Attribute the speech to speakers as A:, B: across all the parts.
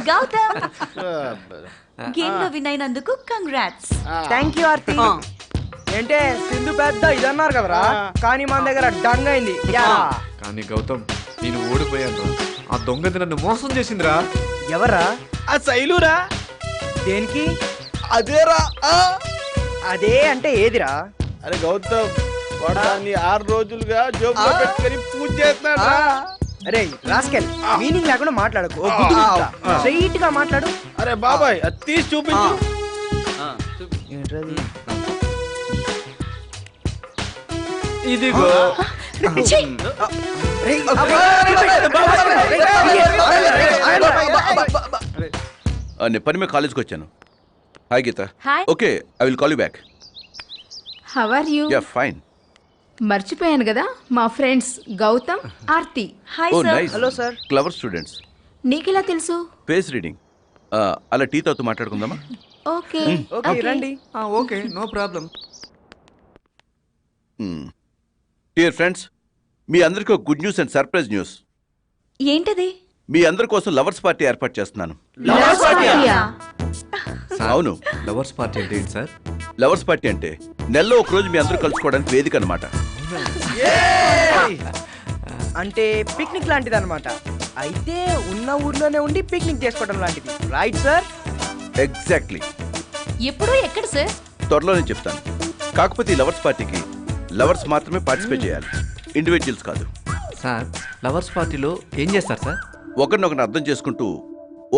A: Gautam game లో win అయినందుకు congrats.
B: Thank you Aarti. ఏంటే సింధు పెద్ద ఇదన్నారు కదరా, కానీ మన దగ్గర డంగ్ అయింది.
C: కానీ గౌతమ్ నేను ఓడిపోయాను. ఆ దొంగది నన్ను మోసం చేసిందిరా.
B: ఎవరా?
D: ఆ శైలురా.
B: దేనికి?
D: అదేరా.
B: అదే అంటే ఏదిరా?
D: అరే గౌతమ్, వాడు దాన్ని 6 రోజులుగా జోబులో పెట్టుకొని పూజ చేస్తున్నాడు.
B: అరే రాస్కెల్, మీనింగ్ లేకుండా మాట్లాడకు. స్ట్రైట్ గా మాట్లాడు.
D: అరే బాబాయ్, అది తీసి చూపించు. ఇదిగో.
E: నేను పని మీద కాలేజ్కి వచ్చాను. Hi Geetha.
A: Hi.
E: Okay, I will call you back.
F: How are you?
E: Yeah fine.
F: మర్చిపోయాను కదా, మా friends Gautam, Aarti.
A: Hi
E: oh
A: sir.
E: Nice.
B: Hello sir.
E: Clever students.
F: నీకెలా తెలుసు?
E: Face reading. అలా టీ తాగుతూ మాట్లాడుకుందామా?
F: ఓకే
B: ఓకే రండి.
C: Okay, no problem.
E: Dear friends, మీ అందరికీ ఒక good news and surprise news.
A: ఏంటది?
E: మీ అందరి కోసం లవర్స్ పార్టీ ఏర్పాటు చేస్తున్నాను. అవును,
C: లవర్స్ పార్టీ అంటే ఏంటి సార్?
E: లవర్స్ పార్టీ అంటే నెలలో ఒక రోజు మీ అందరూ కలుసుకోవడానికి వేదిక అన్నమాట.
B: అంటే పిక్నిక్ లాంటిది అనమాట. అయితే ఉన్న ఊర్లోనే ఉండి పిక్నిక్ చేసుకోవడం లాంటిది, రైట్ సార్?
E: ఎగ్జాక్ట్లీ.
F: ఎప్పుడు ఎక్కడ సార్?
E: త్వరలోనే చెప్తాను. కాకపోతే ఈ లవర్స్ పార్టీకి లవర్స్ మాత్రమే పార్టిసిపేట్ చేయాలి, ఇండివిజువల్స్ కాదు.
C: సార్, లవర్స్ పార్టీలో ఏం చేస్తారు సార్?
E: ఒకరినొకరిని అర్థం చేసుకుంటూ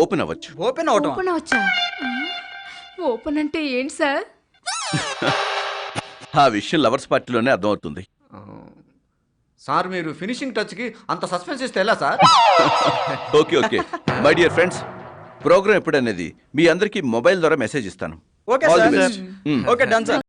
E: ఓపెన్ అవ్వచ్చు.
B: ఓపెన్ అవటం.
F: ఓపెన్ అవచ్చా? ఓపెన్ అంటే ఏంటి సార్?
E: ఆ విషయం లవర్స్ పార్టీలోనే అర్థమవుతుంది.
C: సార్, మీరు ఫినిషింగ్ టచ్ కి అంత సస్పెన్స్ ఇస్తే ఎలా sir?
E: Okay okay my dear friends, program ఎప్పుడనేది మీ అందరికీ మొబైల్ ద్వారా మెసేజ్ ఇస్తాను.
B: Okay
E: All the
B: sir.
E: best.
B: Okay done sir.